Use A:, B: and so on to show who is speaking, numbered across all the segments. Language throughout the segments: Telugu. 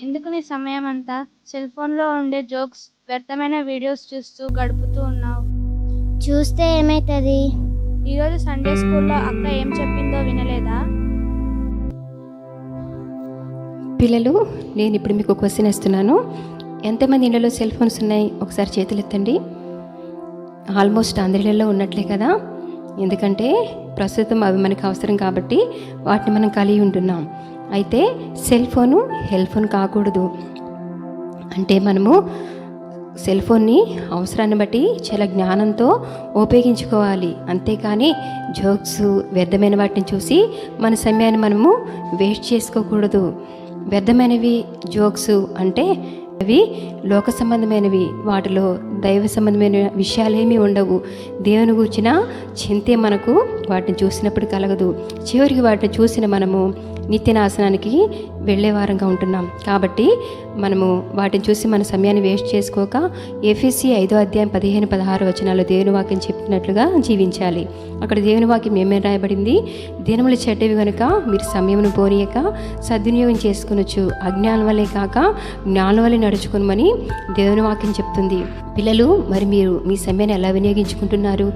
A: ఎందుకు నీ సమయం అంతా సెల్ ఫోన్లో ఉండే జోక్స్, వ్యర్థమైన వీడియోస్ చూస్తూ గడుపుతూ ఉన్నావు?
B: చూస్తే ఏమైతుంది?
A: ఈరోజు సండే స్కూల్లో అక్క ఏం చెప్పిందో వినలేదా?
C: పిల్లలు, నేను ఇప్పుడు మీకు క్వశ్చన్ ఇస్తున్నాను. ఎంతమంది ఇళ్లలో సెల్ ఫోన్స్ ఉన్నాయి? ఒకసారి చేతులు ఎత్తండి. ఆల్మోస్ట్ అందరిలో ఉన్నట్లే కదా, ఎందుకంటే ప్రస్తుతం అవి మనకు అవసరం కాబట్టి వాటిని మనం కలిగి ఉంటున్నాం. అయితే సెల్ ఫోను హెల్ప్ ఫోన్ కాకూడదు. అంటే మనము సెల్ ఫోన్ని అవసరాన్ని బట్టి చాలా జ్ఞానంతో ఉపయోగించుకోవాలి. అంతేకాని జోక్స్, వ్యర్థమైన వాటిని చూసి మన సమయాన్ని మనము వేస్ట్ చేసుకోకూడదు. వ్యర్థమైనవి జోక్స్ అంటే అవి లోక సంబంధమైనవి, వాటిలో దైవ సంబంధమైన విషయాలేమీ ఉండవు. దేవుని గూర్చిన చింతే మనకు వాటిని చూసినప్పుడు కలగదు. చివరికి వాటిని చూసిన మనము నిత్యనాశనానికి వెళ్ళే వారంగా ఉంటున్నాం. కాబట్టి మనము వాటిని చూసి మన సమయాన్ని వేస్ట్ చేసుకోక ఎఫెసీ 5:15-16 దేవుని వాక్యం చెప్పినట్లుగా జీవించాలి. అక్కడ దేవుని వాక్యం ఏమేమి రాయబడింది? దినములు చెడ్డవి కనుక మీరు సమయమును పోనీయక సద్వినియోగం చేసుకొనొచ్చు, అజ్ఞానం వల్లే కాక జ్ఞానం వల్లే నడుచుకోమని దేవుని వాక్యం చెప్తుంది. పిల్లలు, మరి మీరు మీ సమయాన్ని ఎలా వినియోగించుకుంటున్నారు?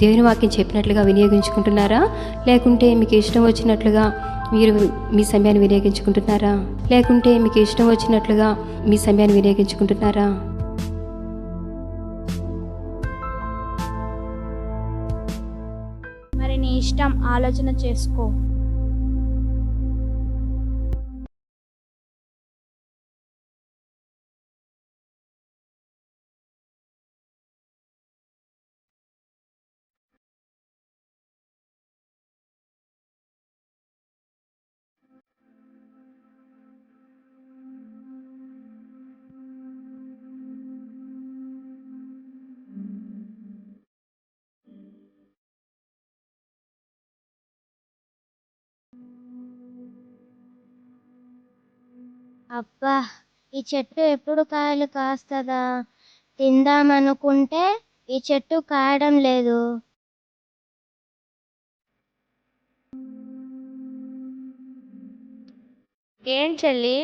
C: దేవుని వాక్యం చెప్పినట్లుగా వినియోగించుకుంటున్నారా? లేకుంటే మీకు ఇష్టం వచ్చినట్లుగా మీరు మీ సమయాన్ని వినియోగించుకుంటున్నారా? లేకుంటే మీకు ఇష్టం వచ్చినట్లుగా మీ సమయాన్ని వినియోగించుకుంటున్నారా?
A: మరి నీ ఇష్టం, ఆలోచన చేసుకో.
B: అబ్బా, ఈ చెట్టు ఎప్పుడు కాయలు కాస్తుందా? తిందామనుకుంటే ఈ చెట్టు కాయడం లేదు.
A: ఏం చెల్లి,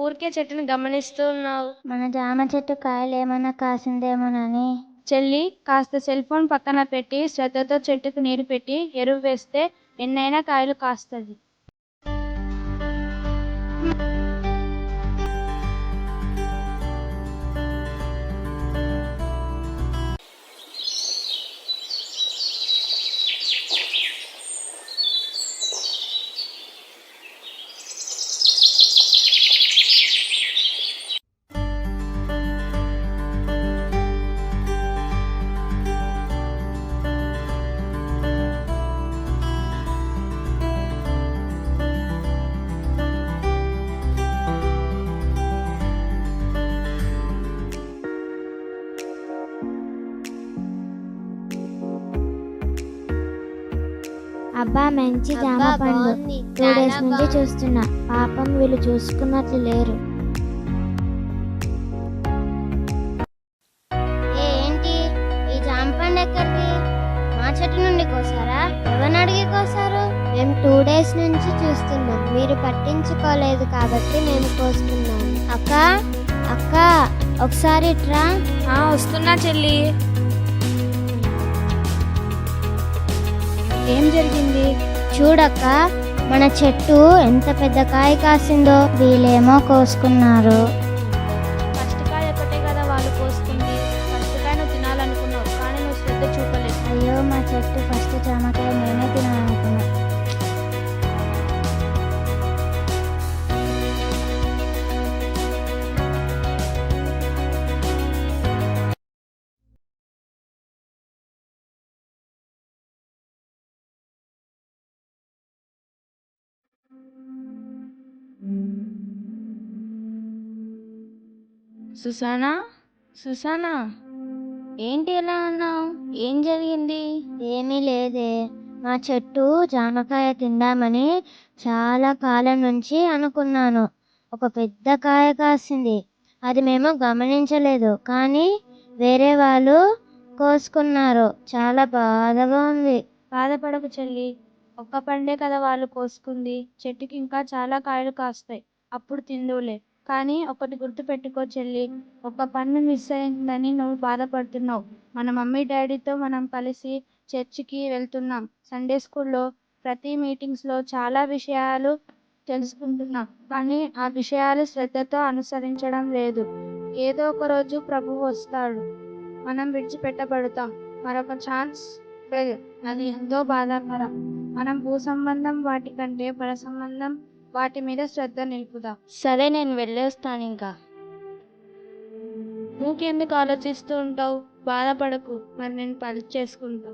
A: ఊరికే చెట్టుని గమనిస్తూ ఉన్నావు?
B: మన జామ చెట్టు కాయలు ఏమన్నా కాసిందేమోనని.
A: చెల్లి, కాస్త సెల్ ఫోన్ పక్కన పెట్టి శ్రద్ధతో చెట్టుకు నీరు పెట్టి ఎరువు వేస్తే ఎన్నైనా కాయలు కాస్తుంది.
B: అబ్బా, మంచి జామ పండు. 2 డేస్ నుంచి చూస్తున్నా. పాపం, వీళ్ళు చూసుకున్నట్లు లేరు. ఏంటి ఈ జామ పండు ఎక్కడిది? మా చెట్టు నుండి కోసారా? ఎవరిని అడిగి కోసారు? మేము 2 డేస్ నుంచి చూస్తున్నాం, మీరు పట్టించుకోలేదు కాబట్టి మేము కోసుకున్నాం. అక్క, అక్క, ఒకసారి ట్రా.
A: వస్తున్నా చెల్లి. ఏం జరిగింది?
B: చూడక్క, మన చెట్టు ఎంత పెద్ద కాయ కాసిందో. వీళ్ళేమో కోసుకున్నారు.
A: ఫస్ట్ కాయ ఒకటే కదా వాళ్ళు కోసుకుంది. ఫస్ట్ కాయ నువ్వు తినాలనుకున్నావు, కానీ నువ్వు శ్రద్ధ చూపలేదు.
B: అయ్యో, మా చెట్టు ఫస్ట్ జామకాయ నేనే తినాలనుకున్నా.
A: సుసానా, సుసానా, ఏంటి ఎలా ఉన్నావు? ఏం జరిగింది?
B: ఏమీ లేదే. మా చెట్టు జామకాయ తిందామని చాలా కాలం నుంచి అనుకున్నాను. ఒక పెద్ద కాయ కాసింది. అది మేము గమనించలేదు, కానీ వేరే వాళ్ళు కోసుకున్నారు. చాలా బాధగా ఉంది.
A: బాధపడకు చెల్లి, ఒక్క పండే కదా వాళ్ళు కోసుకుంది. చెట్టుకి ఇంకా చాలా కాయలు కాస్తాయి, అప్పుడు తిందువులే. కానీ ఒకటి గుర్తు పెట్టుకో చెల్లి, ఒక పన్ను మిస్ అయిందని నువ్వు బాధపడుతున్నావు. మన మమ్మీ డాడీతో మనం కలిసి చర్చికి వెళ్తున్నాం. సండే స్కూల్లో ప్రతి మీటింగ్స్లో చాలా విషయాలు తెలుసుకుంటున్నాం, కానీ ఆ విషయాలు శ్రద్ధతో అనుసరించడం లేదు. ఏదో ఒక రోజు ప్రభువు వస్తాడు, మనం విడిచిపెట్టబడతాం. మరొక ఛాన్స్ లేదు. అది ఎంతో బాధాకరం. మనం భూ సంబంధం వాటి కంటే పర సంబంధం వాటి మీద శ్రద్ధ నిలుపుదాం.
B: సరే, నేను వెళ్ళొస్తాను ఇంకా.
A: నువ్వుకెందుకు ఆలోచిస్తూ ఉంటావు? బాధపడకు, మరి నేను పని చేసుకుంటా.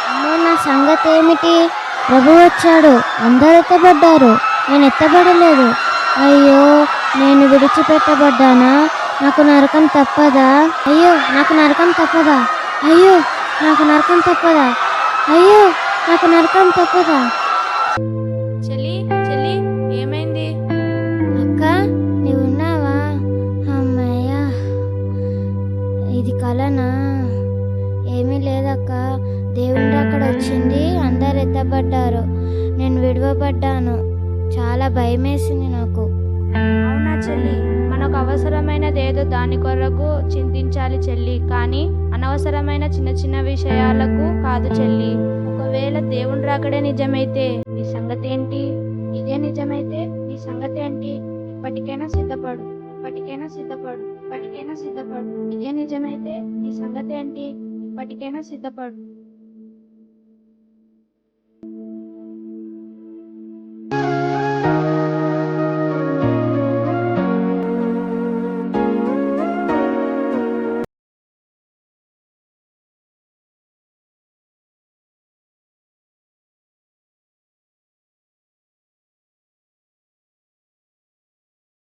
B: అమ్మో, నా సంగతి ఏమిటి? ప్రభు వచ్చాడు, అందరూ ఎత్తబడ్డారు, నేను ఎత్తబడలేదు. అయ్యో, నేను విడిచిపెట్టబడ్డానా? నాకు నరకం తప్పదా? అయ్యో, నాకు నరకం తప్పదా? అయ్యో, నాకు నరకం తప్పదా? అయ్యో, నాకు నరకం తప్పదా?
A: చెల్లి, చెల్లి, ఏమైంది?
B: అక్క, నీవున్నావా? అమ్మయ్యా, ఇది కలనా? ఏమీ లేదక్క, దేవుడు అక్కడ వచ్చింది, అందరు ఎత్తబడ్డారు, నేను విడవబడ్డాను. చాలా భయమేసింది నాకు.
A: అవునా చెల్లి, మనకు అవసరమైనదేదో దాని కొరకు చింతించాలి చెల్లి, కానీ అనవసరమైన చిన్న చిన్న విషయాలకు కాదు చెల్లి. ఒకవేళ దేవుని రాకడే నిజమైతే నీ సంగతి ఏంటి? ఇదే నిజమైతే నీ సంగతి ఏంటి? ఇప్పటికైనా సిద్ధపడు, ఇప్పటికైనా సిద్ధపడు, ఇప్పటికైనా సిద్ధపడు. ఇదే నిజమైతే నీ సంగతి ఏంటి? ఇప్పటికైనా సిద్ధపడు.